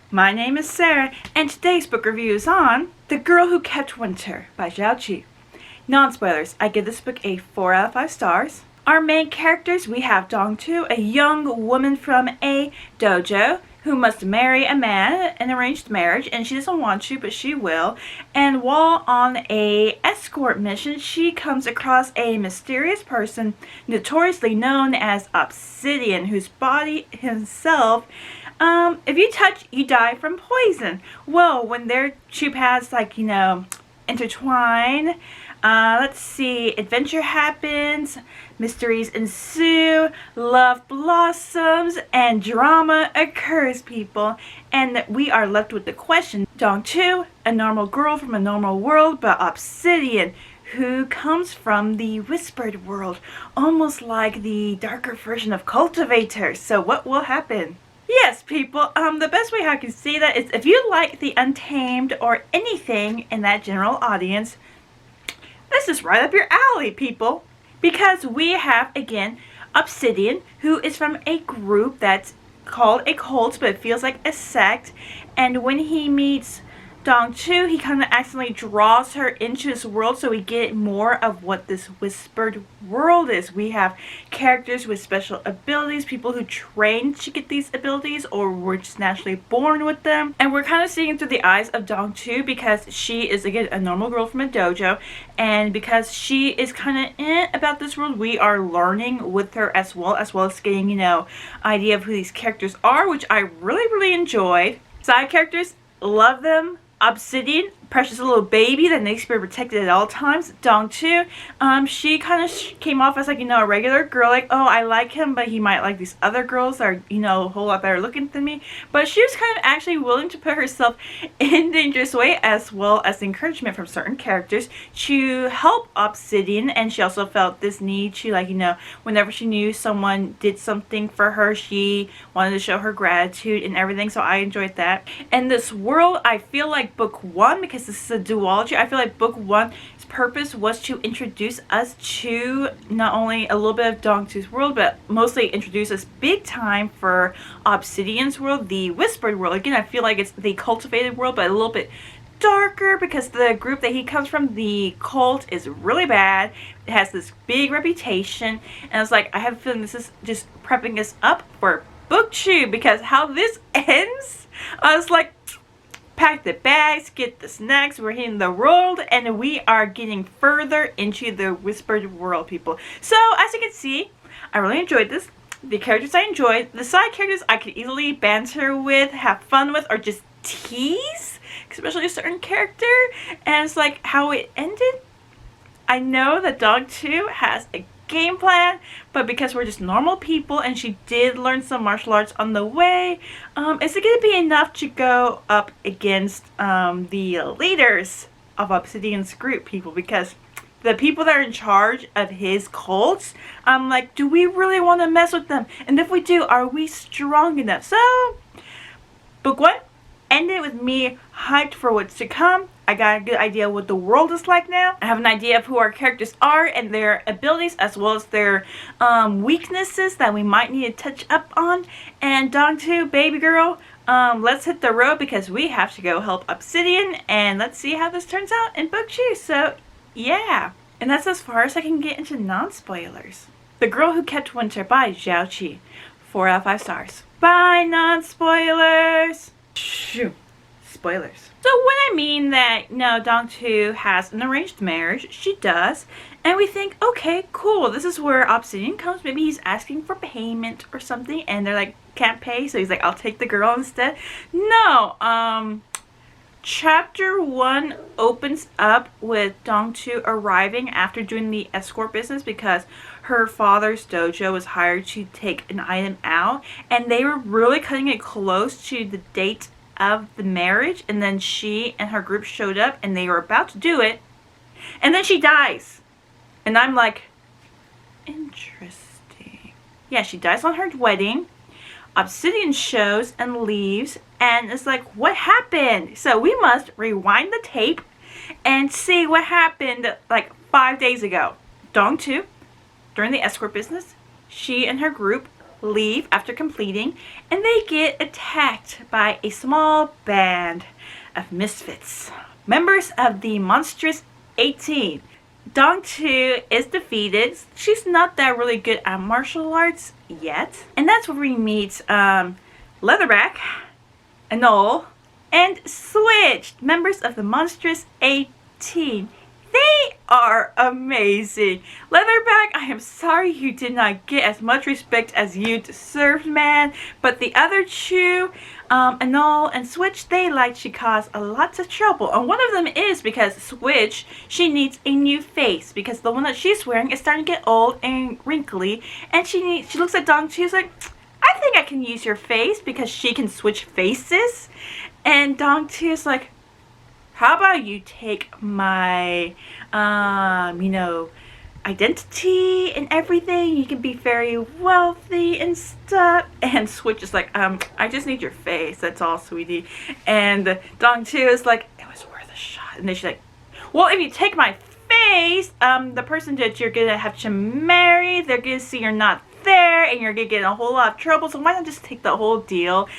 My name is Sarah, and today's book review is on The Girl Who Kept Winter by Zhao. Non-spoilers, I give this book a 4 out of 5 stars. Our main characters, we have Dong-tu, a young woman from a dojo who must marry a man, an arranged marriage, and she doesn't want to, but she will. And while on a escort mission, she comes across a mysterious person notoriously known as Obsidian, whose body himself, if you touch, you die from poison. Well, when their two paths, intertwine, let's see, adventure happens, mysteries ensue, love blossoms, and drama occurs, people. And we are left with the question, Dong-tu, a normal girl from a normal world, but Obsidian, who comes from the whispered world, almost like the darker version of Cultivator. So what will happen? Yes, people, the best way I can say that is if you like The Untamed or anything in that general audience, this is right up your alley, people. Because we have, again, Obsidian, who is from a group that's called a cult, but it feels like a sect. And when he meets Dong-tu, he kind of accidentally draws her into his world, so we get more of what this whispered world is. We have characters with special abilities, people who train to get these abilities or were just naturally born with them. And we're kind of seeing it through the eyes of Dong-tu because she is, again, a normal girl from a dojo. And because she is kind of about this world, we are learning with her as well as getting, idea of who these characters are, which I really, really enjoyed. Side characters, love them. Obsidian, precious little baby that needs to be protected at all times. Dong-tu, she kind of came off as a regular girl, like, oh, I like him, but he might like these other girls that are, a whole lot better looking than me. But she was kind of actually willing to put herself in dangerous way, as well as encouragement from certain characters to help Obsidian. And she also felt this need to, whenever she knew someone did something for her, she wanted to show her gratitude and everything. So I enjoyed that. And this world, I feel like book one, because this is a duology, I feel like book one's purpose was to introduce us to not only a little bit of Dong-tu's world, but mostly introduce us big time for Obsidian's world, the whispered world. Again, I feel like it's the cultivated world, but a little bit darker because the group that he comes from, the cult, is really bad. It has this big reputation, and it's like, I have a feeling this is just prepping us up for book two, because how this ends, I was like, pack the bags, get the snacks, we're hitting the road, and we are getting further into the whispered world, people. So, as you can see, I really enjoyed this. The characters I enjoyed. The side characters I could easily banter with, have fun with, or just tease, especially a certain character. And it's like, how it ended, I know that Dong-tu has a game plan, but because we're just normal people and she did learn some martial arts on the way, is it going to be enough to go up against the leaders of Obsidian's group, people? Because the people that are in charge of his cults, I'm like, do we really want to mess with them? And if we do, are we strong enough? So, book one ended with me hyped for what's to come. I got a good idea what the world is like now. I have an idea of who our characters are and their abilities, as well as their weaknesses that we might need to touch up on. And Dong-tu, baby girl, let's hit the road because we have to go help Obsidian, and let's see how this turns out in book two. So, yeah. And that's as far as I can get into non-spoilers. The Girl Who Kept Winter by Zhao. 4 out of 5 stars. Bye, non-spoilers! Shoo. Spoilers. So when I mean that, no, Dong-tu has an arranged marriage, she does, and we think, okay, cool, this is where Obsidian comes, maybe he's asking for payment or something, and they're like, can't pay, so he's like, I'll take the girl instead. No, chapter 1 opens up with Dong-tu arriving after doing the escort business because her father's dojo was hired to take an item out, and they were really cutting it close to the date of the marriage, and then she and her group showed up and they were about to do it, and then she dies. And I'm like, interesting. Yeah, she dies on her wedding. Obsidian shows and leaves, and it's like, what happened? So we must rewind the tape and see what happened like 5 days ago. Dong-tu, during the escort business, she and her group leave after completing, and they get attacked by a small band of misfits, members of the monstrous 18. Dong-tu is defeated. She's not that really good at martial arts yet. And that's where we meet Leatherback, Anole, and Switch, members of the monstrous 18. They are amazing. Leatherback, I am sorry you did not get as much respect as you deserved, man. But the other two, Anole and Switch, they like to cause a lot of trouble. And one of them is because Switch, she needs a new face. Because the one that she's wearing is starting to get old and wrinkly. And she looks at Dong, she's like, I think I can use your face because she can switch faces. And Dong Tu is like, how about you take my, identity and everything? You can be very wealthy and stuff. And Switch is like, I just need your face. That's all, sweetie. And Dong Tu is like, it was worth a shot. And then she's like, well, if you take my face, the person that you're gonna have to marry, they're gonna see you're not there and you're gonna get in a whole lot of trouble. So why not just take the whole deal?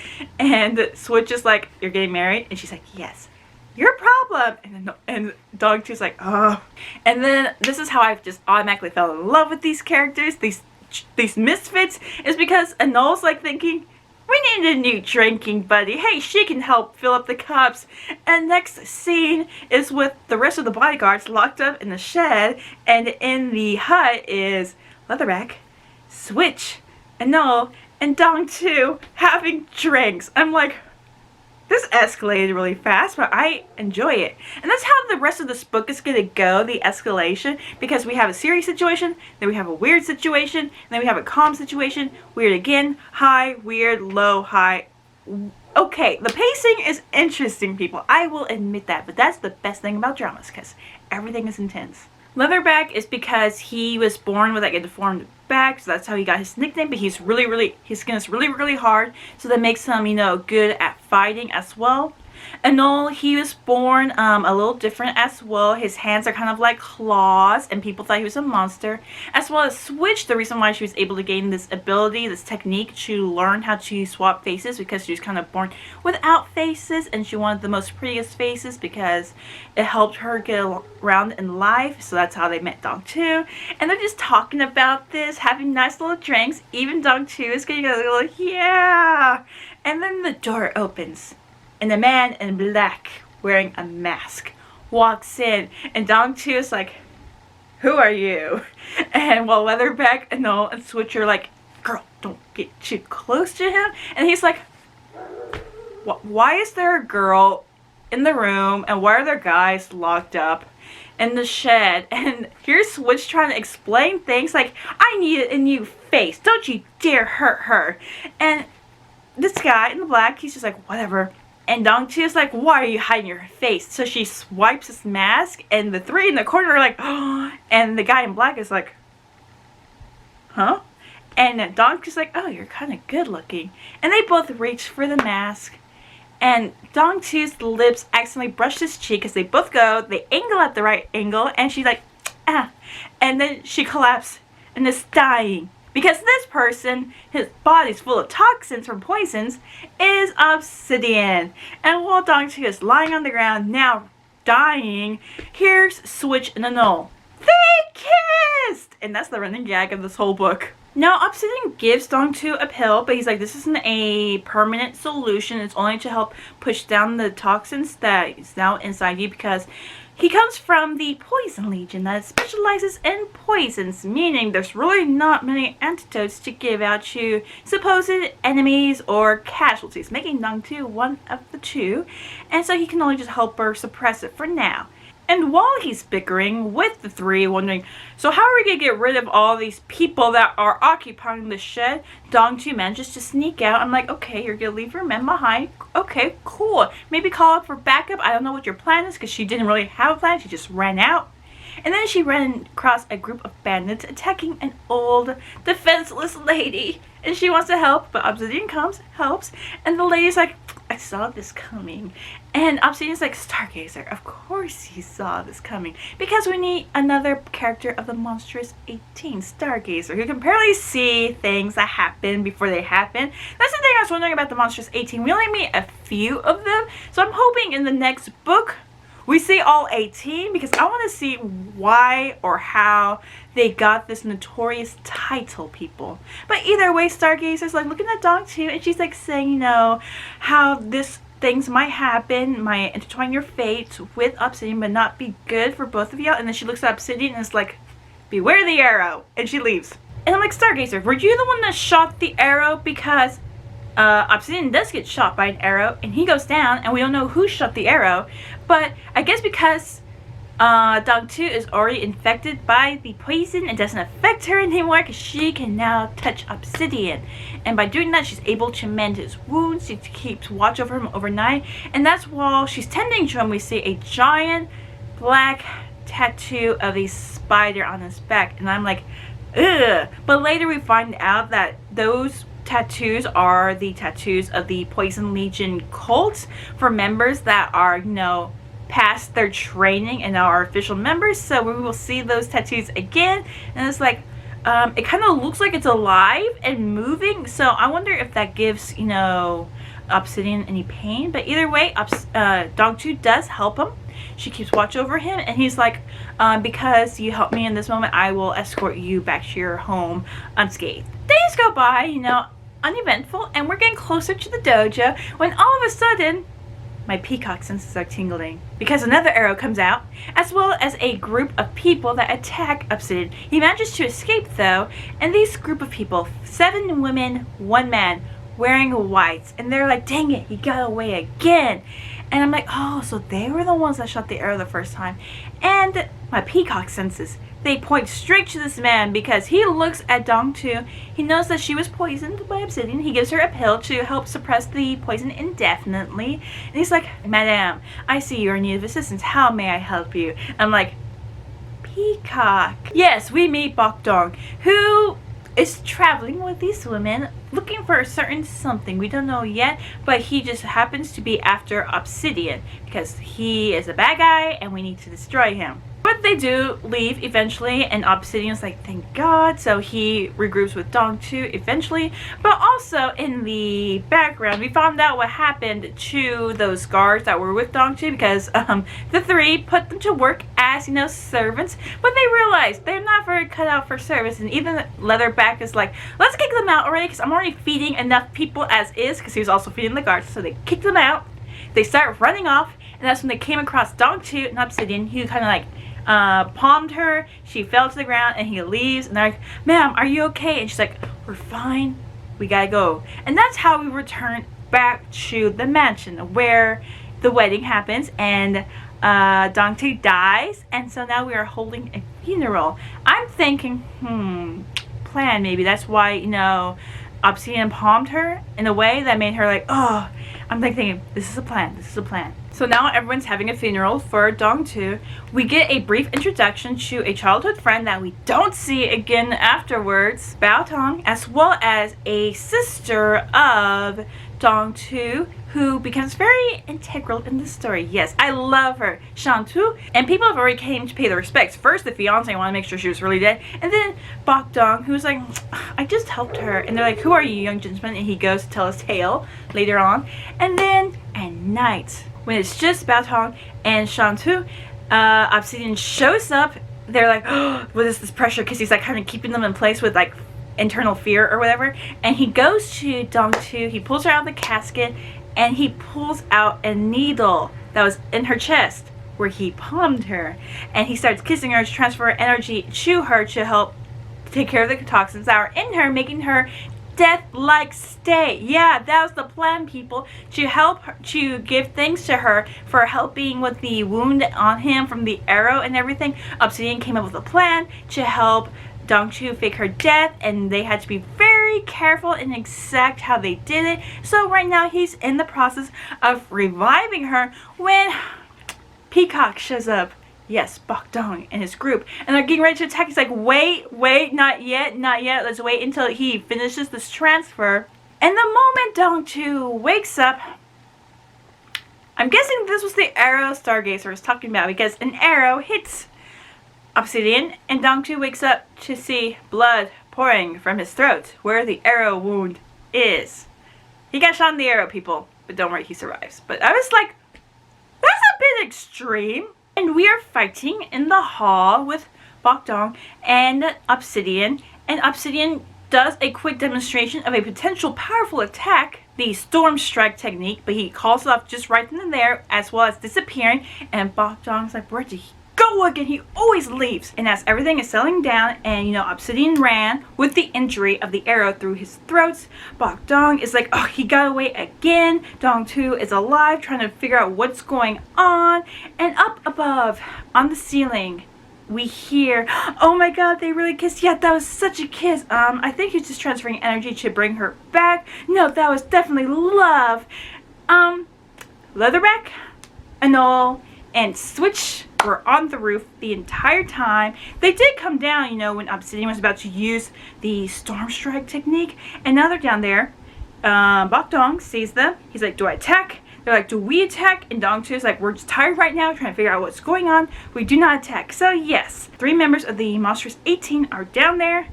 And Switch is like, you're getting married? And she's like, yes. Your problem. And Dong Tu's like, oh. And then this is how I've just automatically fell in love with these characters, these misfits, is because Anole's like thinking, we need a new drinking buddy. Hey, she can help fill up the cups. And next scene is with the rest of the bodyguards locked up in the shed, and in the hut is Leatherback, Switch, Anole, and Dong Tu having drinks. I'm like, this escalated really fast, but I enjoy it. And that's how the rest of this book is going to go, the escalation. Because we have a serious situation, then we have a weird situation, and then we have a calm situation, weird again, high, weird, low, high. Okay, the pacing is interesting, people. I will admit that. But that's the best thing about dramas, because everything is intense. Leatherback is because he was born with like a deformed back, so that's how he got his nickname. But his skin is really hard, so that makes him, good at fighting as well. Anole, he was born a little different as well. His hands are kind of like claws, and people thought he was a monster. As well as Switch, the reason why she was able to gain this ability, this technique to learn how to swap faces, because she was kind of born without faces, and she wanted the most prettiest faces because it helped her get around in life. So that's how they met Dong Tu. And they're just talking about this, having nice little drinks. Even Dong Tu is getting a little, yeah. And then the door opens, and a man in black wearing a mask walks in, and Dong Tu is like, who are you? And while Leatherback, Anole, and Switch are like, girl, don't get too close to him. And he's like, why is there a girl in the room, and why are there guys locked up in the shed? And here's Switch trying to explain things like, I need a new face, don't you dare hurt her. And this guy in the black, he's just like, whatever. And Dong Tu is like, why are you hiding your face? So she swipes his mask, and the three in the corner are like, oh. And the guy in black is like, huh? And Dong Tu's like, oh, you're kind of good looking. And they both reach for the mask. And Dong Tu's lips accidentally brush his cheek as they both go. They angle at the right angle, and she's like, ah. And then she collapses and is dying. Because this person, his body's full of toxins from poisons, is obsidian. And while Dong Tu is lying on the ground, now dying, here's Switch and Anole. They kissed! And that's the running gag of this whole book. Now, Obsidian gives Dong Tu a pill, but he's like, this isn't a permanent solution. It's only to help push down the toxins that is now inside you, because he comes from the Poison Legion that specializes in poisons, meaning there's really not many antidotes to give out to supposed enemies or casualties, making Dong Tu one of the two, and so he can only just help her suppress it for now. And while he's bickering with the three, wondering, so how are we going to get rid of all these people that are occupying the shed, Dong Tu manages to sneak out. I'm like, okay, you're going to leave your men behind. Okay, cool. Maybe call up for backup. I don't know what your plan is, because she didn't really have a plan. She just ran out. And then she ran across a group of bandits attacking an old, defenseless lady. And she wants to help, but Obsidian comes, helps, and the lady's like, I saw this coming. And Obsidian's like, Stargazer, of course you saw this coming. Because we need another character of the Monstrous 18, Stargazer, who can apparently see things that happen before they happen. That's the thing I was wondering about the Monstrous 18. We only meet a few of them. So I'm hoping in the next book we see all 18, because I want to see why or how they got this notorious title, people. But either way, Stargazer's like looking at Dong-tu, and she's like saying, you know, how this things might happen, might intertwine your fate with Obsidian, but not be good for both of y'all. And then she looks at Obsidian and is like, beware the arrow, and she leaves. And I'm like, Stargazer, were you the one that shot the arrow? Because Obsidian does get shot by an arrow, and he goes down, and we don't know who shot the arrow. But I guess because Dong-tu is already infected by the poison, it doesn't affect her anymore, because she can now touch Obsidian. And by doing that, she's able to mend his wounds. She keeps watch over him overnight. And that's while she's tending to him, we see a giant black tattoo of a spider on his back. And I'm like, ugh. But later we find out that those tattoos are the tattoos of the Poison Legion cult for members that are, you know, past their training and now are official members. So we will see those tattoos again, and it's like it kind of looks like it's alive and moving, so I wonder if that gives, you know, Obsidian any pain. But either way, Dong-tu does help him. She keeps watch over him, and he's like, because you helped me in this moment, I will escort you back to your home unscathed. Days go by, you know, uneventful, and we're getting closer to the dojo when all of a sudden my peacock senses are tingling, because another arrow comes out, as well as a group of people that attack Obsidian. He manages to escape though, and these group of people, 7 women, 1 man, wearing whites, and they're like, dang it, he got away again. And I'm like, oh, so they were the ones that shot the arrow the first time. And my peacock senses, they point straight to this man, because he looks at Dong-tu. He knows that she was poisoned by Obsidian. He gives her a pill to help suppress the poison indefinitely. And he's like, Madame, I see you're in need of assistance. How may I help you? I'm like, peacock. Yes, we meet Bok-dong, who is traveling with these women looking for a certain something. We don't know yet, but he just happens to be after Obsidian because he is a bad guy and we need to destroy him. But they do leave eventually, and Obsidian's like, thank God. So he regroups with Dong-tu eventually. But also in the background, we found out what happened to those guards that were with Dong-tu, because the 3 put them to work as, you know, servants. But they realized they're not very cut out for service. And even Leatherback is like, let's kick them out already, because I'm already feeding enough people as is, because he was also feeding the guards. So they kicked them out. They start running off, and that's when they came across Dong-tu and Obsidian. He kind of like palmed her, she fell to the ground, and he leaves, and they're like, ma'am, are you okay? And she's like, we're fine, we gotta go. And that's how we return back to the mansion where the wedding happens, and Dong-tu dies, and so now we are holding a funeral. I'm thinking, plan maybe. That's why, you know, Obsidian palmed her in a way that made her like, oh, I'm like thinking, this is a plan, this is a plan. So now everyone's having a funeral for Dong-tu. We get a brief introduction to a childhood friend that we don't see again afterwards, Bao Tong, as well as a sister of Dong-tu, who becomes very integral in the story. Yes, I love her, Shantu. And people have already came to pay their respects. First, the fiance wanted to make sure she was really dead. And then Bok-dong, who's like, I just helped her. And they're like, who are you, young gentleman? And he goes to tell his tale later on. And then at night, when it's just Bao Tong and Shantu, Obsidian shows up. They're like, oh, what is this pressure? Because he's like kind of keeping them in place with like internal fear or whatever. And he goes to Dong-tu, he pulls her out of the casket, and he pulls out a needle that was in her chest where he palmed her. And he starts kissing her to transfer energy to her to help take care of the toxins that are in her, making her death-like state. Yeah, that was the plan, people, to help her, to give thanks to her for helping with the wound on him from the arrow and everything. Obsidian came up with a plan to help Dong-tu fake her death, and they had to be very careful and exact how they did it. So right now he's in the process of reviving her when Peacock shows up. Yes, Bok-dong and his group, and they're getting ready to attack. He's like, wait, not yet, let's wait until he finishes this transfer. And the moment Dong-tu wakes up, I'm guessing this was the arrow Stargazer was talking about because an arrow hits Obsidian and Dongtu wakes up to see blood pouring from his throat where the arrow wound is. He got shot in the arrow, people, but don't worry, he survives. But I was like, that's a bit extreme. And we are fighting in the hall with Bokdong and Obsidian does a quick demonstration of a potential powerful attack, the Storm Strike technique, but he calls it off just right then and there, as well as disappearing, and Bokdong's like, where did he go again? He always leaves. And as everything is settling down, and Obsidian ran with the injury of the arrow through his throat, Bokdong is like, oh, he got away again. Dongtu is alive, trying to figure out what's going on, and up above, on the ceiling, we hear, oh my god, they really kissed. Yeah, that was such a kiss. I think he's just transferring energy to bring her back. No, that was definitely love. Leatherback, Anole, and Switch were on the roof the entire time. They did come down, when Obsidian was about to use the Storm Strike technique. And now they're down there. Bokdong sees them. He's like, do I attack? They're like, do we attack? And Dongtu is like, we're just tired right now, trying to figure out what's going on. We do not attack. So yes, 3 members of the Monstrous 18 are down there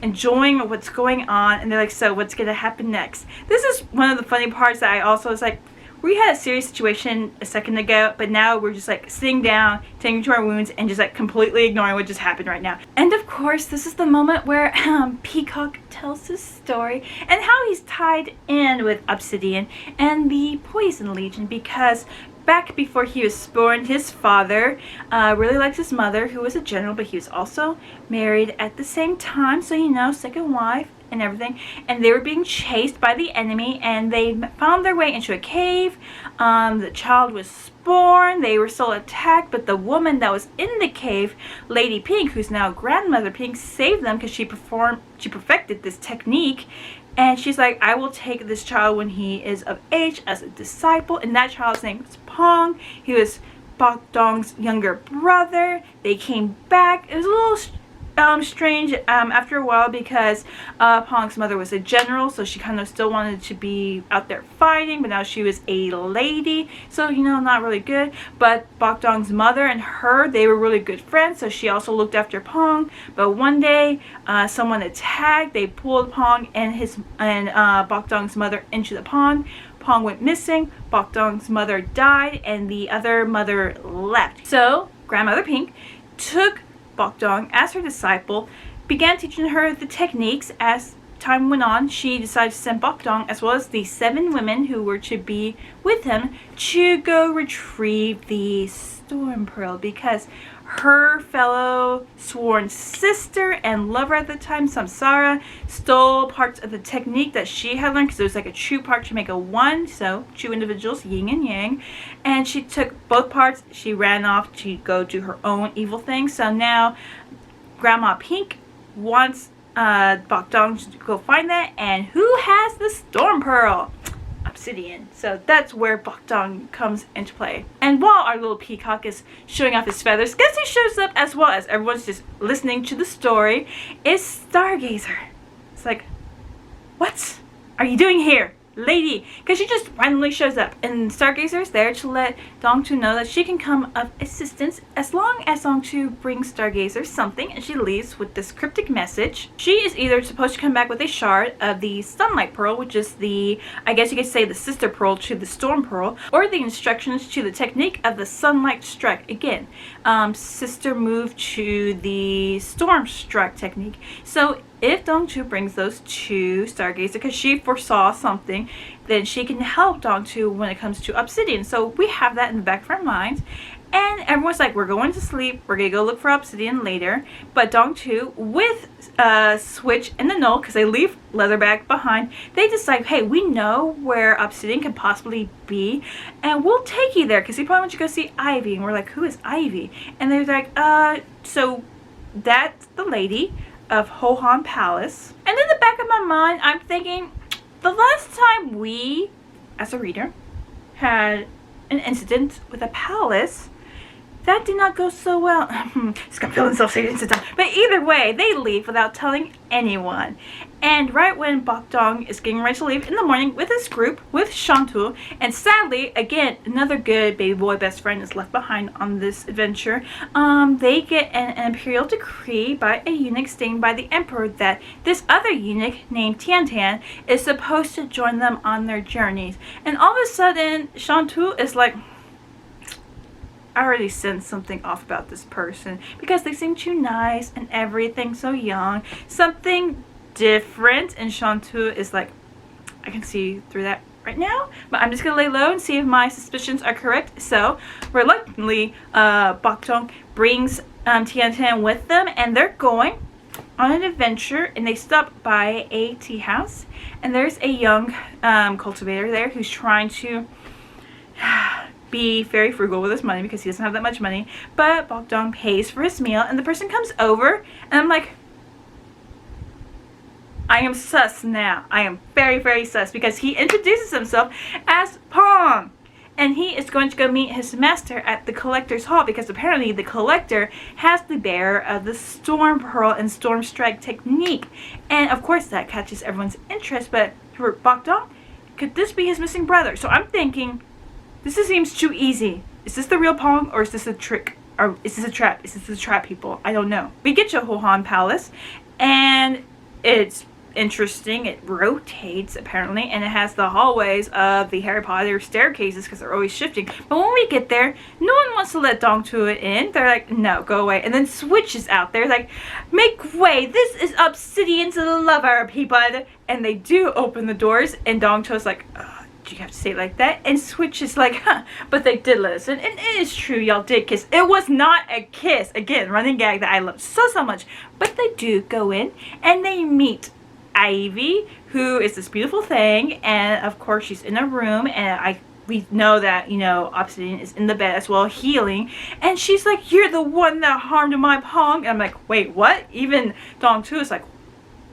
enjoying what's going on. And they're like, so what's going to happen next? This is one of the funny parts that I also was like, we had a serious situation a second ago, but now we're just like sitting down, tending to our wounds, and just like completely ignoring what just happened right now. And of course, this is the moment where Peacock tells his story and how he's tied in with Obsidian and the Poison Legion, because back before he was born, his father really liked his mother, who was a general, but he was also married at the same time, so second wife and everything, and they were being chased by the enemy, and they found their way into a cave. The child was born. They were still attacked, but the woman that was in the cave, Lady Pink, who's now Grandmother Pink, saved them because she perfected this technique. And she's like, I will take this child when he is of age as a disciple. And that child's name was Pong. He was Bokdong's younger brother. They came back. It was a little strange after a while, because Pong's mother was a general, so she kind of still wanted to be out there fighting, but now she was a lady, so not really good. But Bokdong's mother and her, they were really good friends, so she also looked after Pong. But one day someone attacked. They pulled Pong and Bokdong's mother into the pond. Pong went missing. Bokdong's mother died, and the other mother left. So Grandmother Pink took Bokdong as her disciple, began teaching her the techniques. As time went on, she decided to send Bokdong, as well as the 7 women who were to be with him, to go retrieve the Storm Pearl, because her fellow sworn sister and lover at the time, Samsara, stole parts of the technique that she had learned, because it was like a true part to make a 1, so 2 individuals, yin and yang, and she took both parts. She ran off to go do her own evil thing. So now Grandma Pink wants Bokdong to go find that, and who has the Storm Pearl? Obsidian. So that's where Bokdong comes into play. And while our little peacock is showing off his feathers, guess who shows up as well, as everyone's just listening to the story, is Stargazer. It's like, what are you doing here, lady? Because she just randomly shows up, and Stargazer is there to let Dongtu know that she can come of assistance as long as Dongtu brings Stargazer something, and she leaves with this cryptic message. She is either supposed to come back with a shard of the Sunlight Pearl, which is the, I guess you could say, the sister pearl to the Storm Pearl, or the instructions to the technique of the Sunlight Strike. Again, sister move to the Storm Strike technique. So if Dongtu brings those to Stargazer, because she foresaw something, then she can help Dongtu when it comes to Obsidian. So we have that in the back of our minds. And everyone's like, we're going to sleep. We're going to go look for Obsidian later. But Dongtu, with Switch and the Null, because they leave Leatherback behind, they decide, hey, we know where Obsidian can possibly be, and we'll take you there, because we probably want you to go see Ivy. And we're like, who is Ivy? And they're like, so that's the lady of Hohan Palace. And in the back of my mind, I'm thinking, the last time we, as a reader, had an incident with a palace, that did not go so well. He's gonna feel himself say it. But either way, they leave without telling anyone. And right when Bok-dong is getting ready to leave in the morning with his group, with Shantu, and sadly, again, another good baby boy best friend is left behind on this adventure, they get an imperial decree by a eunuch stated by the emperor that this other eunuch named Tian Tian is supposed to join them on their journeys. And all of a sudden, Shantu is like, I already sensed something off about this person because they seem too nice and everything, so young. Something different, and Shantu is like, I can see through that right now, but I'm just gonna lay low and see if my suspicions are correct. So reluctantly, Bok-dong brings Tian Tian with them, and they're going on an adventure, and they stop by a tea house, and there's a young cultivator there who's trying to be very frugal with his money because he doesn't have that much money, but Bok-dong pays for his meal, and the person comes over, and I'm like, I am sus now. I am very, very sus because he introduces himself as Pong. And he is going to go meet his master at the Collector's Hall because apparently the Collector has the bearer of the Storm Pearl and Storm Strike technique. And of course that catches everyone's interest, but for Bok-dong, could this be his missing brother? So I'm thinking, this seems too easy. Is this the real Pong or is this a trick? Or is this a trap? Is this a trap, people? I don't know. We get to Hohan Palace, and it's interesting. It rotates apparently, and it has the hallways of the Harry Potter staircases because they're always shifting. But when we get there, no one wants to let Dong-tu in. They're like, no, go away. And then Switch is out there like, make way, this is Obsidian's lover, people. And they do open the doors, and Dong-tu's like, do you have to say it like that? And Switch is like, huh, but they did let us in. And it is true, y'all did kiss. It was not a kiss. Again, running gag that I love so much. But they do go in, and they meet Ivy, who is this beautiful thing, and of course she's in a room, and we know that, you know, Obsidian is in the bed as well, healing, and she's like, you're the one that harmed my Pong. And I'm like, wait, what? Even Dong-tu is like,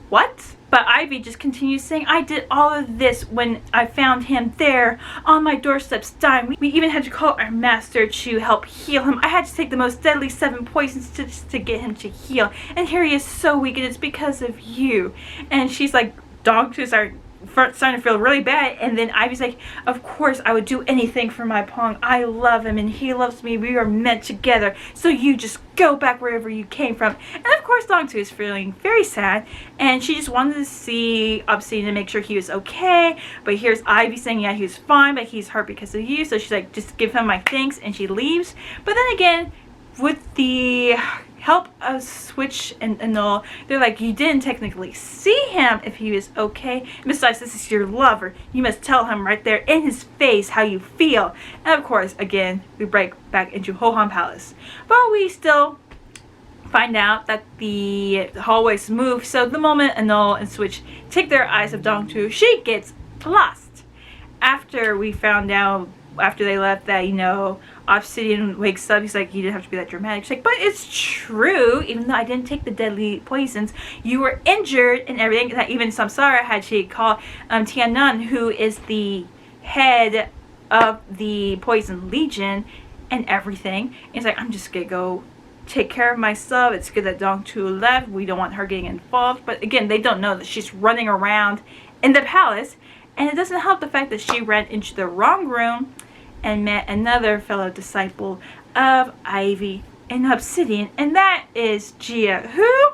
what? But Ivy just continues saying, I did all of this when I found him there on my doorsteps dying. We even had to call our master to help heal him. I had to take the most deadly 7 poisons to get him to heal. And here he is so weak, and it's because of you. And she's like, Dog-tu's are starting to feel really bad, and then Ivy's like, of course I would do anything for my Pong. I love him and he loves me. We are meant together, so you just go back wherever you came from. And of course Dong-tu is feeling very sad, and she just wanted to see Obsidian to make sure he was okay. But here's Ivy saying, yeah, he was fine, but he's hurt because of you. So she's like, just give him my thanks, and she leaves. But then again, with the help of Switch and all, they're like, you didn't technically see him if he was okay. And besides, this is your lover. You must tell him right there in his face how you feel. And of course, again, we break back into Hohan Palace. But we still find out that the hallways move. So the moment Anol and Switch take their eyes of Dong-tu, she gets lost. After we found out, after they left, that, you know, Obsidian wakes up, he's like, you didn't have to be that dramatic. She's like, but it's true, even though I didn't take the deadly poisons, you were injured and everything. That even Samsara had she called Tian Nun, who is the head of the Poison Legion and everything. And he's like, I'm just gonna go take care of myself. It's good that Dong-tu left. We don't want her getting involved. But again, they don't know that she's running around in the palace. And it doesn't help the fact that she ran into the wrong room and met another fellow disciple of Ivy and Obsidian, and that is Jia, who,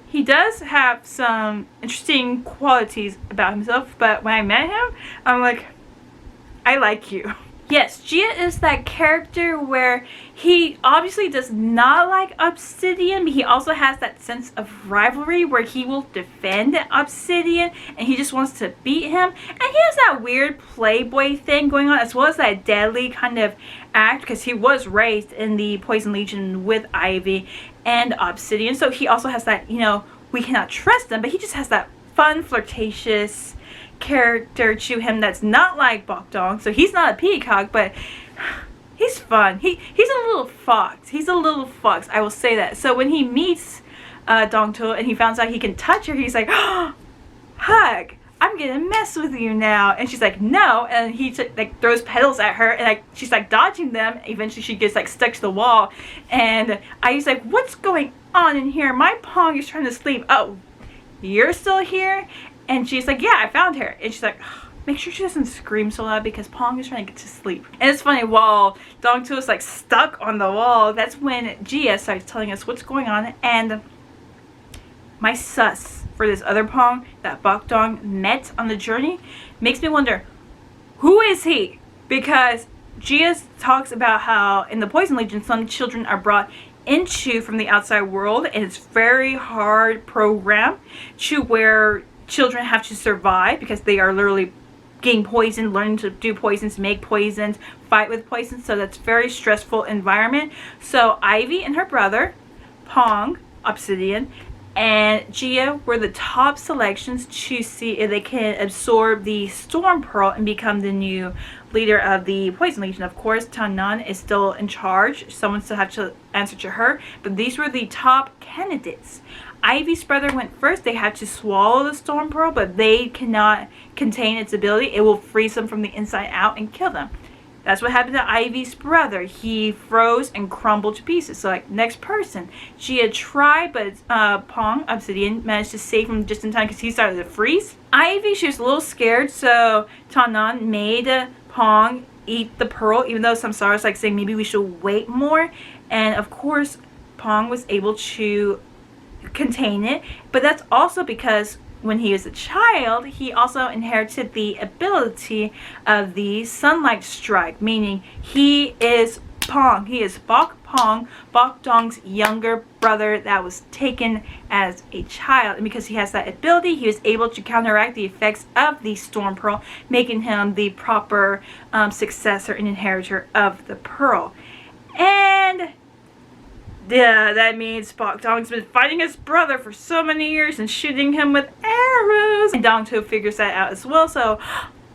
he does have some interesting qualities about himself, but when I met him, I'm like, I like you. Yes, Jia is that character where he obviously does not like Obsidian, but he also has that sense of rivalry where he will defend Obsidian and he just wants to beat him. And he has that weird playboy thing going on, as well as that deadly kind of act, because he was raised in the Poison Legion with Ivy and Obsidian. So he also has that, you know, we cannot trust him, but he just has that fun, flirtatious character to him that's not like Bok-dong. So he's not a peacock, but he's fun. He's a little fox. He's a little fox, I will say that. So when he meets Dong-tu and he finds out he can touch her, he's like, oh, hug. I'm gonna mess with you now. And she's like, no. And he like throws petals at her, and like she's like dodging them. Eventually she gets like stuck to the wall, and Ivy's like, what's going on in here? My Pong is trying to sleep. Oh, you're still here? And she's like, yeah, I found her. And she's like, make sure she doesn't scream so loud because Pong is trying to get to sleep. And it's funny, while Dong-tu is like stuck on the wall, that's when Gia starts telling us what's going on. And my sus for this other Pong that Bok-dong met on the journey makes me wonder, who is he? Because Gia talks about how in the Poison Legion some children are brought into from the outside world, and it's very hard program to where children have to survive because they are literally getting poisoned, learning to do poisons, make poisons, fight with poisons. So that's very stressful environment. So Ivy and her brother Pong, Obsidian, and Gia were the top selections to see if they can absorb the Storm Pearl and become the new leader of the Poison Legion. Of course, Tanan is still in charge. Someone still have to answer to her. But these were the top candidates. Ivy's brother went first. They had to swallow the Storm Pearl, but they cannot contain its ability. It will freeze them from the inside out and kill them. That's what happened to Ivy's brother. He froze and crumbled to pieces. So like, next person. Gia tried, but Pong, Obsidian, managed to save him just in time because he started to freeze. Ivy, she was a little scared, so Tanan made Pong eat the pearl, even though some stars like saying maybe we should wait more. And of course, Pong was able to contain it, but that's also because when he was a child, he also inherited the ability of the sunlight strike, meaning he is Pong. He is Bok Pong, Bok-dong's younger brother that was taken as a child. And because he has that ability, he was able to counteract the effects of the Storm Pearl, making him the proper successor and inheritor of the Pearl. And yeah, that means Bok-dong's been fighting his brother for so many years and shooting him with arrows. And Dong-tu figures that out as well, so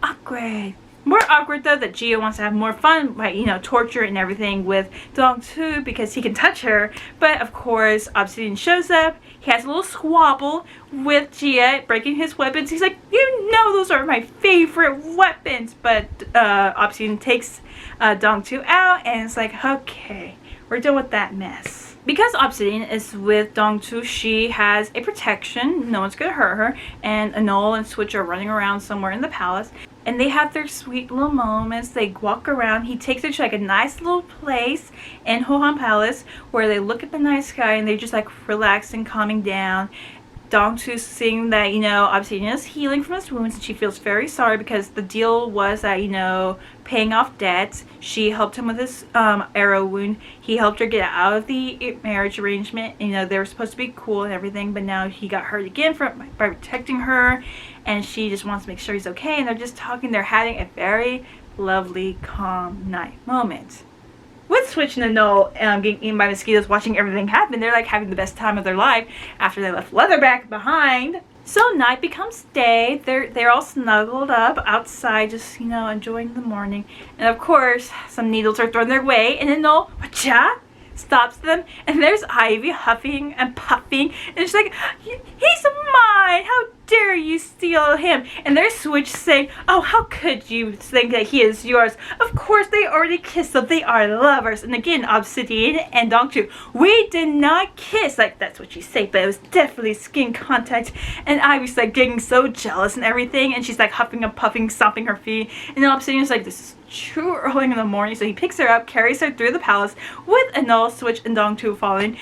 awkward. More awkward though that Gia wants to have more fun by, you know, torture and everything with Dong-tu because he can touch her. But of course, Obsidian shows up. He has a little squabble with Gia, breaking his weapons. He's like, you know those are my favorite weapons. But Obsidian takes Dong-tu out, and it's like, okay, we're done with that mess. Because Obsidian is with Dong-tu, she has a protection. No one's gonna hurt her. And Anol and Switch are running around somewhere in the palace. And they have their sweet little moments. They walk around. He takes her to like a nice little place in Hohan Palace where they look at the night sky and they're just like relaxing, calming down. Dong-tu's seeing that, you know, Obsidian is healing from his wounds, and she feels very sorry because the deal was that, you know, paying off debts. She helped him with his arrow wound. He helped her get out of the marriage arrangement. You know, they were supposed to be cool and everything, but now he got hurt again by protecting her, and she just wants to make sure he's okay. And they're just talking. They're having a very lovely, calm night moment. With Switch and Anol getting eaten by mosquitoes, watching everything happen, they're like having the best time of their life after they left Leatherback behind. So night becomes day. They're all snuggled up outside, just, you know, enjoying the morning. And of course, some needles are thrown their way, and Anol, whatcha, stops them, and there's Ivy huffing and puffing, and she's like, he's mine! How dare you steal him? And there's Switch saying, oh, how could you think that he is yours? Of course, they already kissed, so they are lovers. And again, Obsidian and Dong-tu, we did not kiss. Like, that's what she said, but it was definitely skin contact. And Ivy's like getting so jealous and everything, and she's like huffing and puffing, stomping her feet. And then Obsidian's like, this is too early in the morning. So he picks her up, carries her through the palace with Anol, Switch, and Dong-tu following.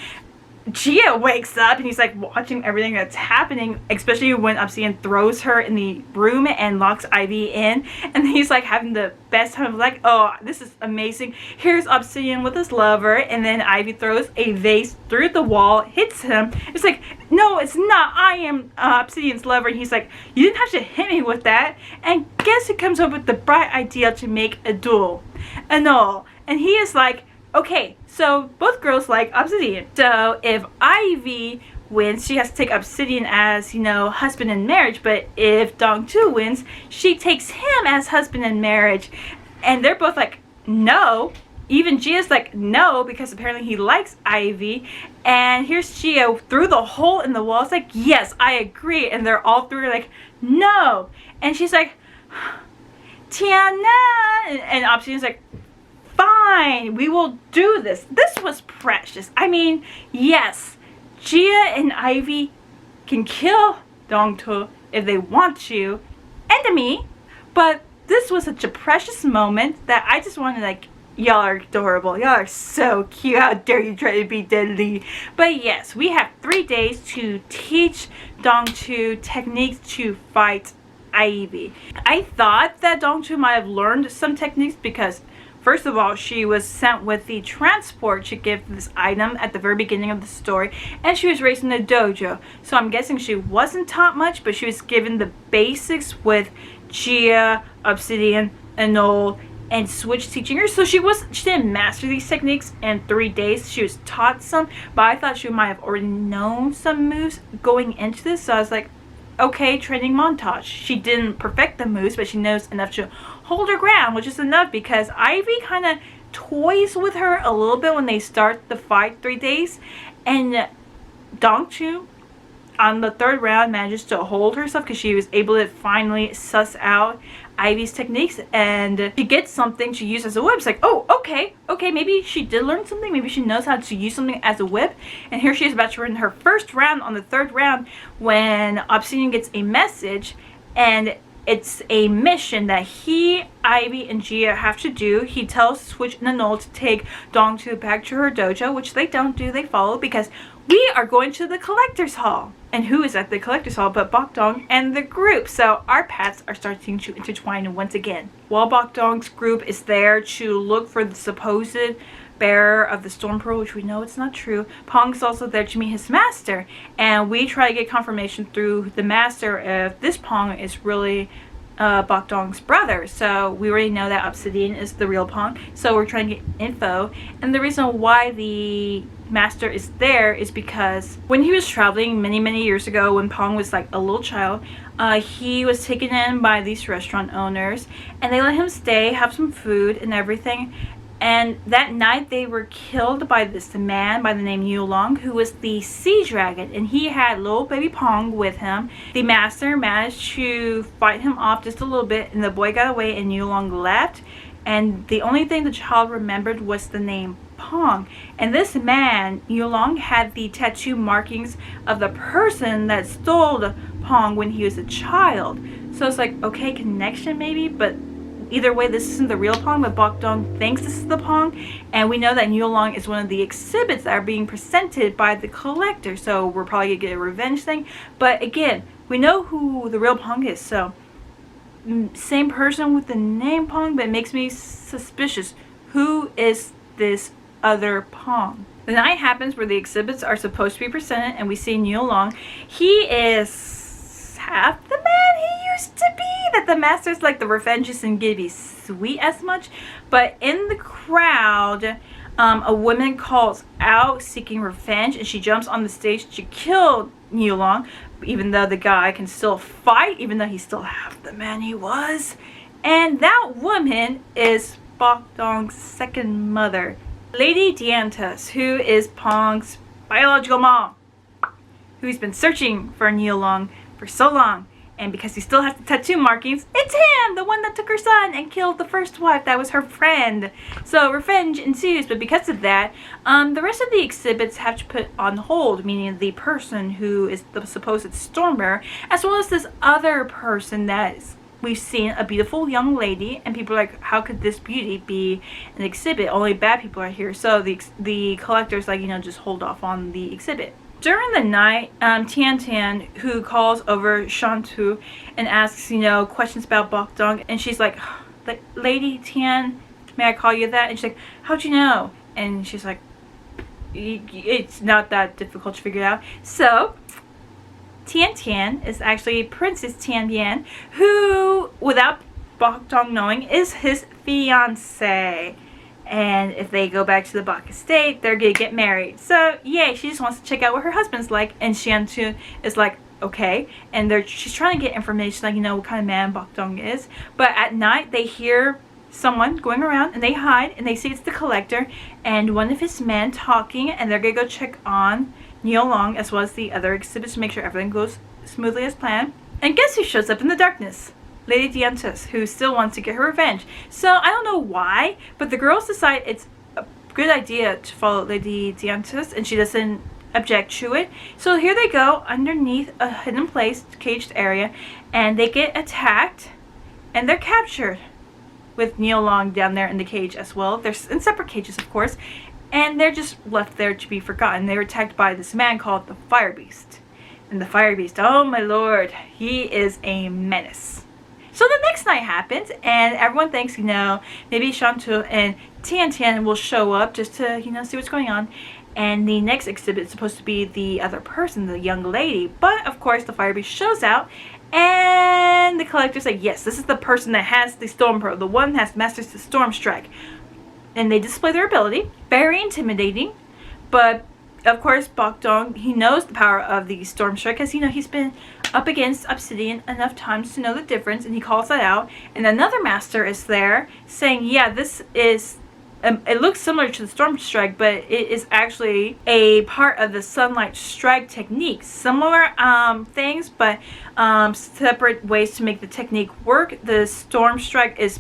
Gia wakes up and he's like watching everything that's happening, especially when Obsidian throws her in the room and locks Ivy in, and he's like having the best time of like, oh, this is amazing. Here's Obsidian with his lover, and then Ivy throws a vase through the wall, hits him. It's like, no, it's not. I am Obsidian's lover. And he's like, you didn't have to hit me with that. And guess who comes up with the bright idea to make a duel? Anol. And he is like, okay, so both girls like Obsidian. So if Ivy wins, she has to take Obsidian as, you know, husband in marriage. But if Dong-tu wins, she takes him as husband in marriage. And they're both like, no. Even Gia's like, no, because apparently he likes Ivy. And here's Gia through the hole in the wall. It's like, yes, I agree. And they're all three like, no. And she's like, Tiana. And Obsidian's like, fine, we will do this. This was precious. I mean, yes, Gia and Ivy can kill Dongto if they want to, and me, but this was such a precious moment that I just wanted, like, y'all are adorable. Y'all are so cute. How dare you try to be deadly? But yes, we have 3 days to teach Dongto techniques to fight Ivy. I thought that Dongto might have learned some techniques because, first of all, she was sent with the transport to give this item at the very beginning of the story, and she was raised in the dojo. So I'm guessing she wasn't taught much, but she was given the basics with Gia, Obsidian, and Noel, and Switch teaching her. So she didn't master these techniques in 3 days. She was taught some, but I thought she might have already known some moves going into this. So I was like, okay, training montage. She didn't perfect the moves, but she knows enough to hold her ground, which is enough because Ivy kind of toys with her a little bit when they start the fight 3 days, and Dongchu on the 3rd round manages to hold herself because she was able to finally suss out Ivy's techniques, and she gets something to use as a whip. It's like, oh, okay, maybe she did learn something. Maybe she knows how to use something as a whip. And here she is about to run her first round on the 3rd round when Obsidian gets a message, and it's a mission that he, Ivy, and Gia have to do. He tells Switch and Anole to take Dongtu back to her dojo, which they don't do, they follow, because we are going to the collector's hall. And who is at the collector's hall but Bokdong and the group? So our paths are starting to intertwine once again. While Bokdong's group is there to look for the supposed bearer of the Storm Pearl, which we know it's not true, Pong's also there to meet his master. And we try to get confirmation through the master if this Pong is really Bokdong's brother. So we already know that Obsidian is the real Pong. So we're trying to get info. And the reason why the master is there is because when he was traveling many years ago, when Pong was like a little child, he was taken in by these restaurant owners, and they let him stay, have some food and everything. And that night they were killed by this man by the name Yulong, who was the sea dragon, and he had little baby Pong with him. The master managed to fight him off just a little bit, and the boy got away and Yulong left. And the only thing the child remembered was the name Pong. And this man, Yulong, had the tattoo markings of the person that stole the Pong when he was a child. So it's like, okay, connection maybe, but either way, this isn't the real Pong, but Bokdong thinks this is the Pong. And we know that Yulong is one of the exhibits that are being presented by the collector. So we're probably going to get a revenge thing. But again, we know who the real Pong is. So same person with the name Pong, but it makes me suspicious. Who is this other Pong? The night happens where the exhibits are supposed to be presented, and we see Yulong. He is half the man he used to be. That the master's like, the revenge isn't gonna be sweet as much. But in the crowd, a woman calls out seeking revenge, and she jumps on the stage to kill Yulong, even though the guy can still fight, even though he's still half the man he was. And that woman is Bokdong's second mother, Lady Diantas, who is Pong's biological mom, who's been searching for Yulong for so long. And because he still has the tattoo markings, it's him, the one that took her son and killed the first wife that was her friend. So revenge ensues, but because of that, the rest of the exhibits have to put on hold, meaning the person who is the supposed Stormbearer, as well as this other person that we've seen, a beautiful young lady, and people are like, how could this beauty be an exhibit? Only bad people are here. So the collector's like, just hold off on the exhibit. During the night, Tian Tian, who calls over Shantu and asks, questions about Bokdong, and she's like, Lady Tian, may I call you that? And she's like, how'd you know? And she's like, it's not that difficult to figure out. So Tian Tian is actually Princess Tian Tian, who, without Bokdong knowing, is his fiance. And if they go back to the Bok estate, they're gonna get married. So yay, she just wants to check out what her husband's like. And Shantu is like, okay. And she's trying to get information, like, what kind of man Bokdong is. But at night, they hear someone going around, and they hide, and they see it's the collector and one of his men talking, and they're gonna go check on Yulong as well as the other exhibits to make sure everything goes smoothly as planned. And guess who shows up in the darkness? Lady Dianthus, who still wants to get her revenge. So I don't know why, but the girls decide it's a good idea to follow Lady Dianthus, and she doesn't object to it. So here they go underneath a hidden place, caged area, and they get attacked, and they're captured with Neil Long down there in the cage as well. They're in separate cages, of course, and they're just left there to be forgotten. They were attacked by this man called the Fire Beast. And the Fire Beast, oh my lord, he is a menace. So the next night happens, and everyone thinks, maybe Shantu and Tian Tian will show up just to, see what's going on. And the next exhibit is supposed to be the other person, the young lady. But, of course, the Fire Beast shows out, and the collector's like, yes, this is the person that has the Storm Pearl. The one that masters the Storm Strike. And they display their ability. Very intimidating, but of course, Bok Dong, he knows the power of the Storm Strike because, he's been up against Obsidian enough times to know the difference, and he calls that out. And another master is there saying, yeah, this is, it looks similar to the Storm Strike, but it is actually a part of the Sunlight Strike technique. Similar things, but separate ways to make the technique work. The Storm Strike is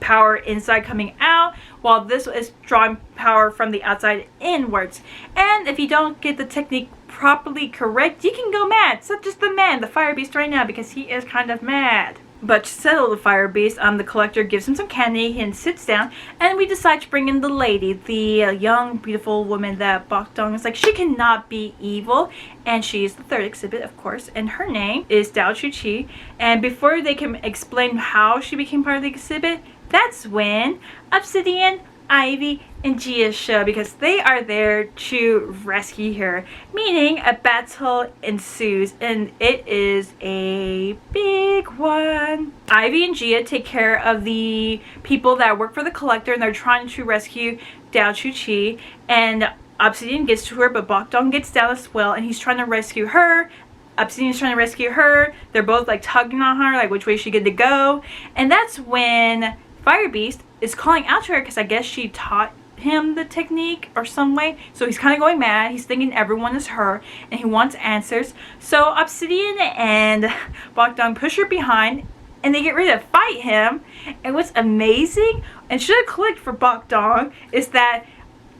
power inside coming out, while this is drawing power from the outside inwards. And if you don't get the technique properly correct, you can go mad, such as the man, the Fire Beast right now, because he is kind of mad. But to settle the Fire Beast, the collector gives him some candy and sits down, and we decide to bring in the lady, the young, beautiful woman that Bok Dong is like, she cannot be evil, and she's the third exhibit, of course, and her name is Dao Chu Chi. And before they can explain how she became part of the exhibit, that's when Obsidian, Ivy, and Gia show, because they are there to rescue her, meaning a battle ensues, and it is a big one. Ivy and Gia take care of the people that work for the collector, and they're trying to rescue Dao Chu Chi, and Obsidian gets to her, but Bok Dong gets down as well, and he's trying to rescue her. Obsidian's trying to rescue her. They're both like tugging on her, like which way she good to go. And that's when Fire Beast is calling out to her, because I guess she taught him the technique or some way. So he's kind of going mad. He's thinking everyone is her, and he wants answers. So Obsidian and Bok Dong push her behind, and they get ready to fight him. And what's amazing, and should have clicked for Bok Dong, is that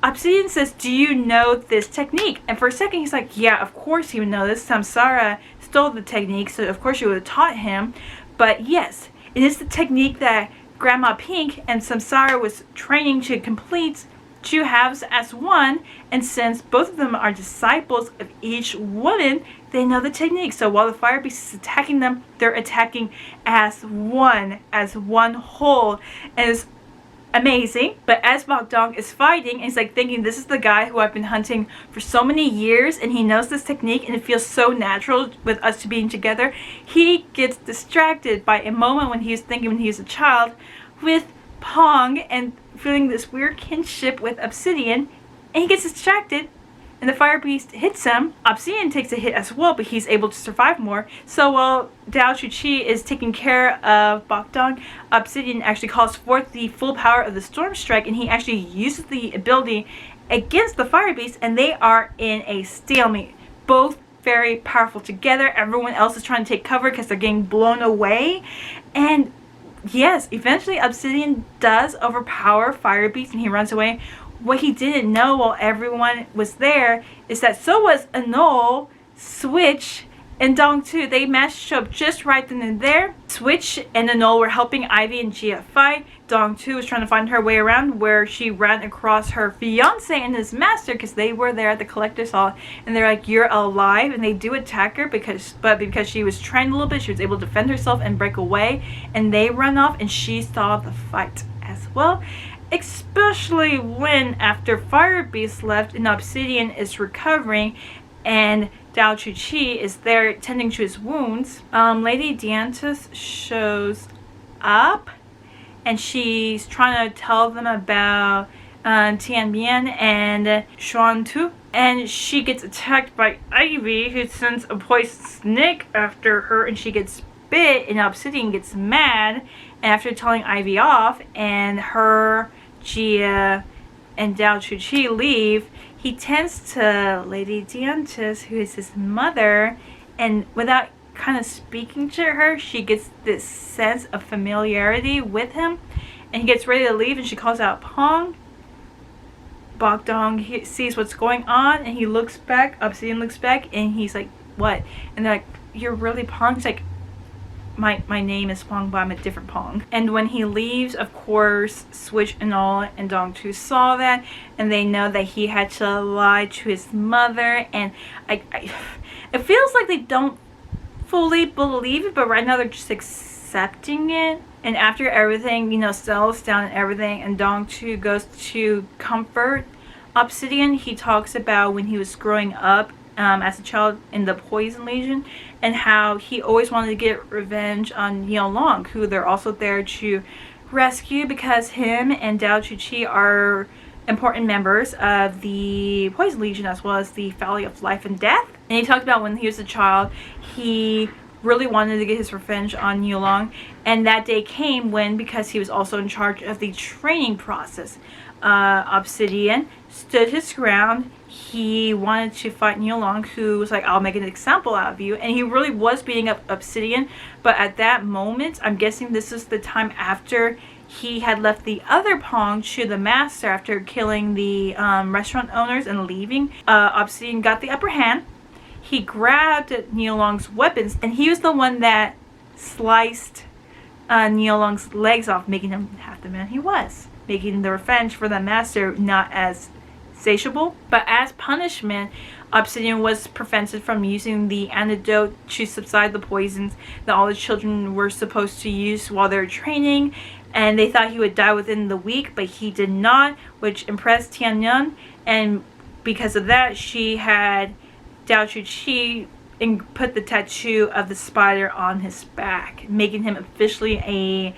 Obsidian says, do you know this technique? And for a second he's like, yeah, of course he would know this. Samsara stole the technique, so of course you would have taught him. But yes, it is the technique that Grandma Pink and Samsara was training to complete 2 halves as one, and since both of them are disciples of each woman, they know the technique. So while the Fire Beast is attacking them, they're attacking as one whole, and it's amazing. But as Bok Dong is fighting, he's like thinking, this is the guy who I've been hunting for so many years, and he knows this technique, and it feels so natural with us to being together. He gets distracted by a moment when he was thinking when he was a child with Pong and feeling this weird kinship with Obsidian, and he gets distracted, and the Fire Beast hits him. Obsidian takes a hit as well, but he's able to survive more. So while Dao Chu Chi is taking care of Bok Dong, Obsidian actually calls forth the full power of the Storm Strike, and he actually uses the ability against the Fire Beast, and they are in a stalemate. Both very powerful together. Everyone else is trying to take cover because they're getting blown away. And yes, eventually Obsidian does overpower Fire Beast, and he runs away. What he didn't know while everyone was there is that so was Anol, Switch, and Dong too. They managed to show up just right then and there. Switch and Anol were helping Ivy and Gia fight. Dong too was trying to find her way around, where she ran across her fiance and his master, because they were there at the collector's hall, and they're like, you're alive, and they do attack her because she was trained a little bit, she was able to defend herself and break away, and they run off, and she saw the fight as well. Especially when after Fire Beast left and Obsidian is recovering and Dao Chu Chi is there tending to his wounds, Lady Dianthus shows up, and she's trying to tell them about Tian Bian and Xuan Tu, and she gets attacked by Ivy, who sends a poison snake after her, and she gets bit, and Obsidian gets mad, and after telling Ivy off, and her, Gia, and Dao Chu Chi leave, he tends to Lady Dianthus, who is his mother, and without kind of speaking to her, she gets this sense of familiarity with him, and he gets ready to leave, and she calls out Pong. Bogdong sees what's going on, and he looks back, Obsidian looks back, and he's like, what? And they're like, you're really Pong? He's like, my name is Pong, but I'm a different Pong. And when he leaves, of course, Switch and all and Dong2 saw that, and they know that he had to lie to his mother, and it feels like they don't fully believe it, but right now they're just accepting it. And after everything, settles down and everything, and Dong2 goes to comfort Obsidian, he talks about when he was growing up as a child in the Poison Legion, and how he always wanted to get revenge on Long, who they're also there to rescue, because him and Dao Chuchi are important members of the Poison Legion, as well as the Valley of Life and Death. And he talked about when he was a child, he really wanted to get his revenge on Long, and that day came when, because he was also in charge of the training process, Obsidian stood his ground. He wanted to fight Long, who was like, I'll make an example out of you, and he really was beating up Obsidian. But at that moment, I'm guessing this is the time after he had left the other Pong to the master after killing the restaurant owners and leaving. Obsidian got the upper hand. He grabbed Long's weapons, and he was the one that sliced Long's legs off, making him half the man he was, making the revenge for the master not as satiable. But as punishment, Obsidian was prevented from using the antidote to subside the poisons that all the children were supposed to use while they were training, and they thought he would die within the week, but he did not, which impressed Tianyun, and because of that, she had Dao Chuchi put the tattoo of the spider on his back, making him officially a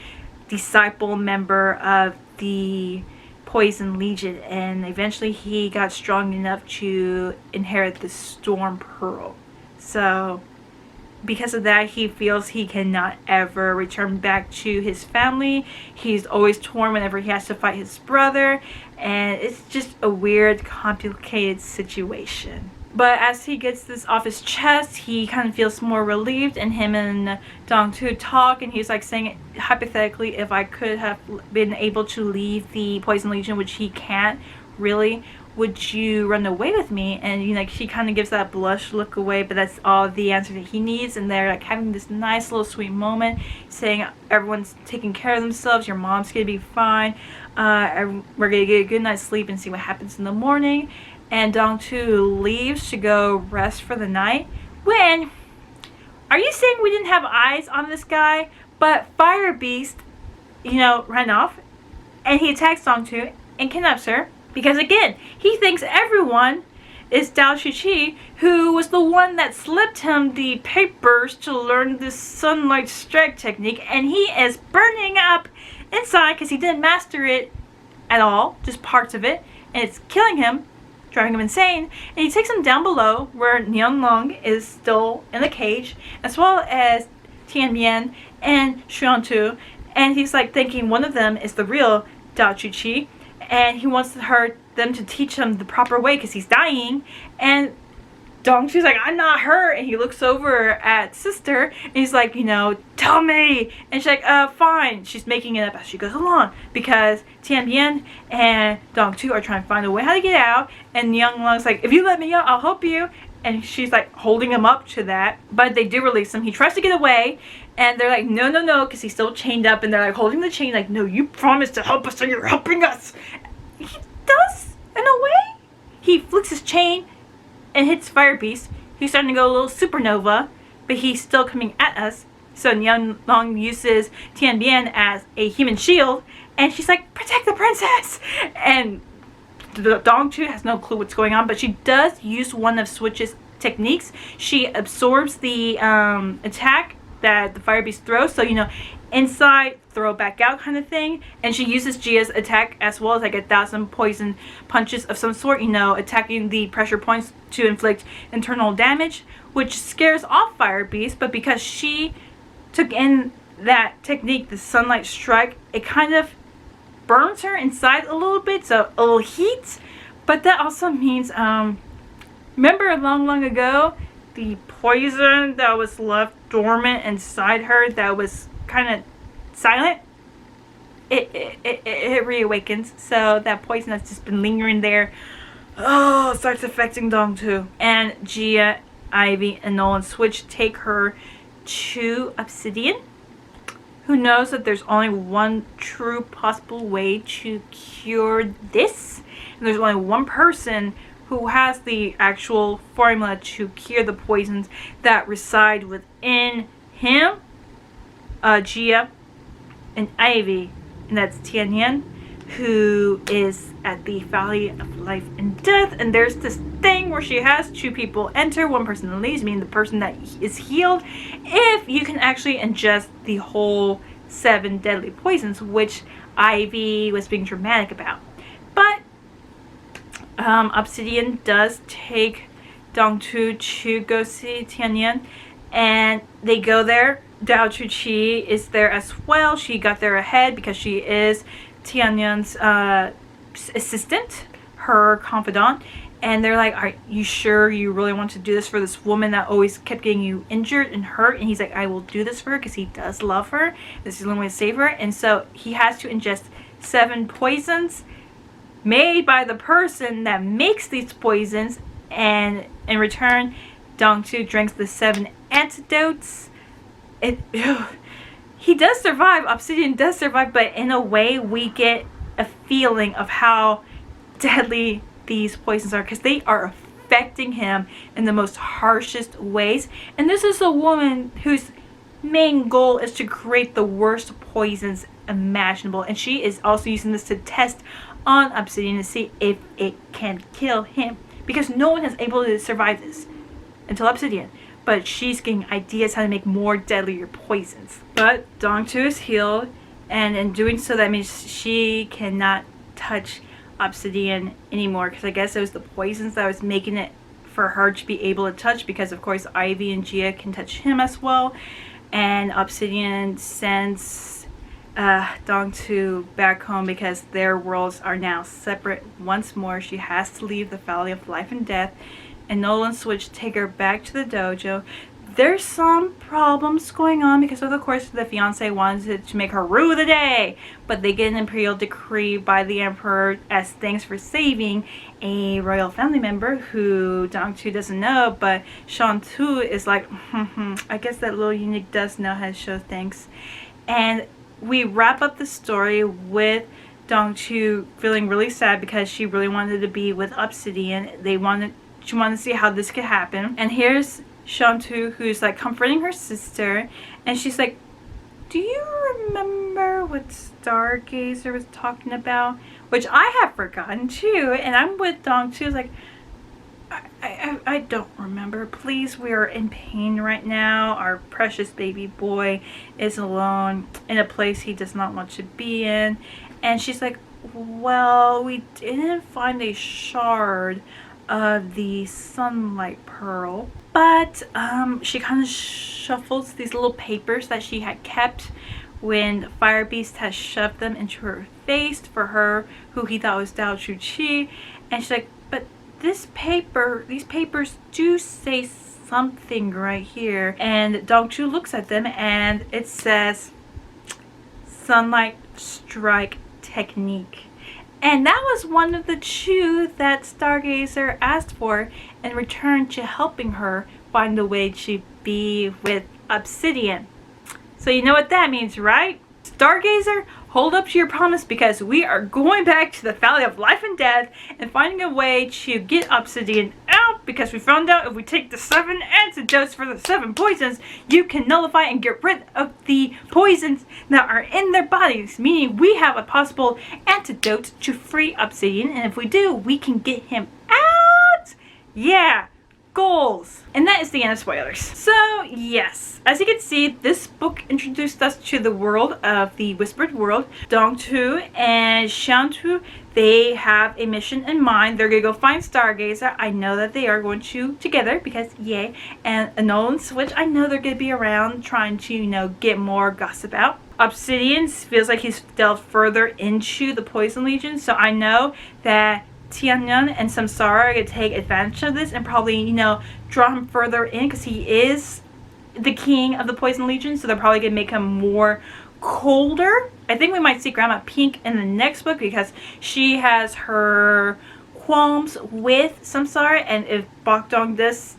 disciple member of the Poison Legion, and eventually he got strong enough to inherit the Storm Pearl. So because of that, he feels he cannot ever return back to his family. He's always torn whenever he has to fight his brother, and it's just a weird, complicated situation. But as he gets this off his chest, he kind of feels more relieved, and him and Dong2 talk, and he's like saying, hypothetically, if I could have been able to leave the Poison Legion, which he can't really, would you run away with me? And she kind of gives that blush look away, but that's all the answer that he needs. And they're like having this nice little sweet moment, saying everyone's taking care of themselves, your mom's gonna be fine, we're gonna get a good night's sleep and see what happens in the morning. And Dong2 leaves to go rest for the night. When, are you saying we didn't have eyes on this guy? But Fire Beast, ran off, and he attacks Dong2 and kidnaps her. Because again, he thinks everyone is Dao Chuchi, who was the one that slipped him the papers to learn this sunlight strike technique, and he is burning up inside because he didn't master it at all, just parts of it, and it's killing him, driving him insane. And he takes him down below where Long is still in the cage, as well as Tianbian and Xuantu, and he's like thinking one of them is the real Dao Chuchi, and he wants them to teach him the proper way because he's dying. And Dong2's like, I'm not her, and he looks over at sister, and he's like, tell me. And she's like, fine. She's making it up as she goes along, because Tianbian and Dong2 are trying to find a way how to get out, and Long's like, if you let me out, I'll help you. And she's like holding him up to that, but they do release him. He tries to get away, and they're like, no, because he's still chained up, and they're like holding the chain like, no, you promised to help us, and you're helping us. He does, in a way. He flicks his chain and hits Fire Beast. He's starting to go a little supernova, but he's still coming at us. So Long uses Tianbian as a human shield, and she's like, protect the princess. And the Dong2 has no clue what's going on, but she does use one of Switch's techniques. She absorbs the attack that the Fire Beast throws, so inside, throw back out kind of thing. And she uses Gia's attack as well as like 1,000 poison punches of some sort, attacking the pressure points to inflict internal damage, which scares off Fire Beast. But because she took in that technique, the sunlight strike, it kind of burns her inside a little bit, so a little heat. But that also means, remember long ago, the poison that was left dormant inside her that was kind of silent, it reawakens. So that poison that's just been lingering there, starts affecting Dong-tu. And Gia, Ivy, and Nolan Switch take her to Obsidian, who knows that there's only one true possible way to cure this. And there's only one person who has the actual formula to cure the poisons that reside within him, Gia, and Ivy, and that's Tianyan, who is at the Valley of Life and Death. And there's this thing where she has two people enter, one person leaves, meaning the person that is healed, if you can actually ingest the whole 7 deadly poisons, which Ivy was being dramatic about. But Obsidian does take Dong-tu to go see Tianyan, and they go there. Dao Chu-Chi is there as well. She got there ahead because she is Tianyan's assistant, her confidant. And they're like, are you sure you really want to do this for this woman that always kept getting you injured and hurt? And he's like, I will do this for her because he does love her. This is the only way to save her. And so he has to ingest 7 poisons made by the person that makes these poisons. And in return, Dong-tu drinks the 7 antidotes. He does survive. Obsidian does survive, but in a way we get a feeling of how deadly these poisons are, because they are affecting him in the most harshest ways. And this is a woman whose main goal is to create the worst poisons imaginable, and she is also using this to test on Obsidian to see if it can kill him, because no one has able to survive this until Obsidian. But she's getting ideas how to make more deadlier poisons. But Dong-tu is healed, and in doing so, that means she cannot touch Obsidian anymore, because I guess it was the poisons that was making it for her to be able to touch, because of course Ivy and Gia can touch him as well. And Obsidian sends Dong-tu back home because their worlds are now separate once more. She has to leave the Valley of Life and Death, and Nolan Switch take her back to the dojo. There's some problems going on because of course the fiance wanted to make her rule the day, but they get an imperial decree by the emperor as thanks for saving a royal family member who Dong-tu doesn't know, but Shan-tu is like, I guess that little eunuch does know how to show thanks. And we wrap up the story with Dong-tu feeling really sad because she really wanted to be with Obsidian. She wanted to see how this could happen. And here's Shan-tu, who's like comforting her sister, and she's like, do you remember what Stargazer was talking about? Which I have forgotten too, and I'm with Dong-tu. Like, I don't remember. Please, we are in pain right now. Our precious baby boy is alone in a place he does not want to be in. And she's like, well, we didn't find a shard of the sunlight pearl, but she kind of shuffles these little papers that she had kept when the fire beast had shoved them into her face for her, who he thought was Dao Chu-Chi. And she's like, but these papers do say something right here. And Dong-tu looks at them and it says sunlight strike technique. And that was one of the two that Stargazer asked for in return to helping her find a way to be with Obsidian. So you know what that means, right? Stargazer, hold up to your promise, because we are going back to the Valley of Life and Death and finding a way to get Obsidian out, because we found out if we take the 7 antidotes for the 7 poisons, you can nullify and get rid of the poisons that are in their bodies, meaning we have a possible antidote to free Obsidian, and if we do, we can get him out. Yeah, goals. And that is the end of spoilers. So yes, as you can see, this book introduced us to the world of the Whispered World. Dong-tu and Shan-tu, they have a mission in mind. They're gonna go find Stargazer. I know that they are going to together because yay. And Nolan Switch, I know they're gonna be around trying to, you know, get more gossip out. Obsidian feels like he's delved further into the Poison Legion, so I know that Tianyan and Samsara are going to take advantage of this and probably, you know, draw him further in because he is the king of the Poison Legion, so they're probably going to make him more colder. I think we might see Grandma Pink in the next book because she has her qualms with Samsara, and if Bokdong does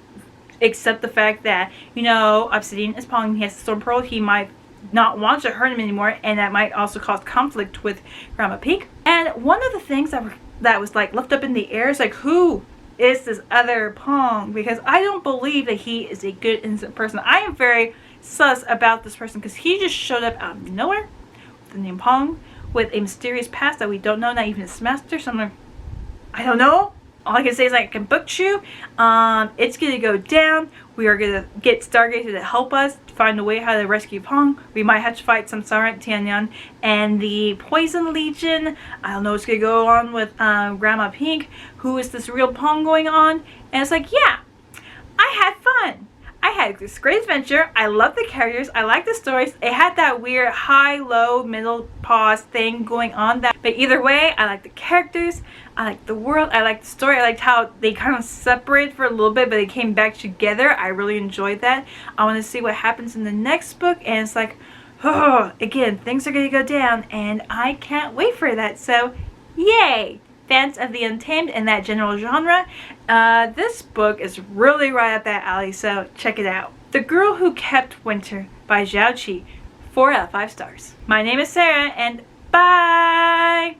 accept the fact that, you know, Obsidian is Pong, he has the Storm Pearl, he might not want to hurt him anymore, and that might also cause conflict with Grandma Pink. And one of the things that was like left up in the air is like, who is this other Pong? Because I don't believe that he is a good, innocent person. I am very sus about this person because he just showed up out of nowhere with the name Pong, with a mysterious past that we don't know, not even his master. So I'm like, I don't know. All I can say is I can book you. It's gonna go down. We are gonna get Stargazer to help us find a way how to rescue Pong. We might have to fight Samsara and Tianyan and the Poison Legion. I don't know what's gonna go on with Grandma Pink. Who is this real Pong going on? And it's like, yeah, I had fun. I had this great adventure. I love the characters. I like the stories. It had that weird high, low, middle pause thing going on. But either way, I like the characters. I like the world. I like the story. I liked how they kind of separated for a little bit, but they came back together. I really enjoyed that. I want to see what happens in the next book. And it's like, oh, again, things are going to go down. And I can't wait for that. So, yay! Fans of the Untamed and that general genre, this book is really right up that alley, so check it out. The Girl Who Kept Winter by Zhao Qi, 4 out of 5 stars. My name is Sarah, and bye!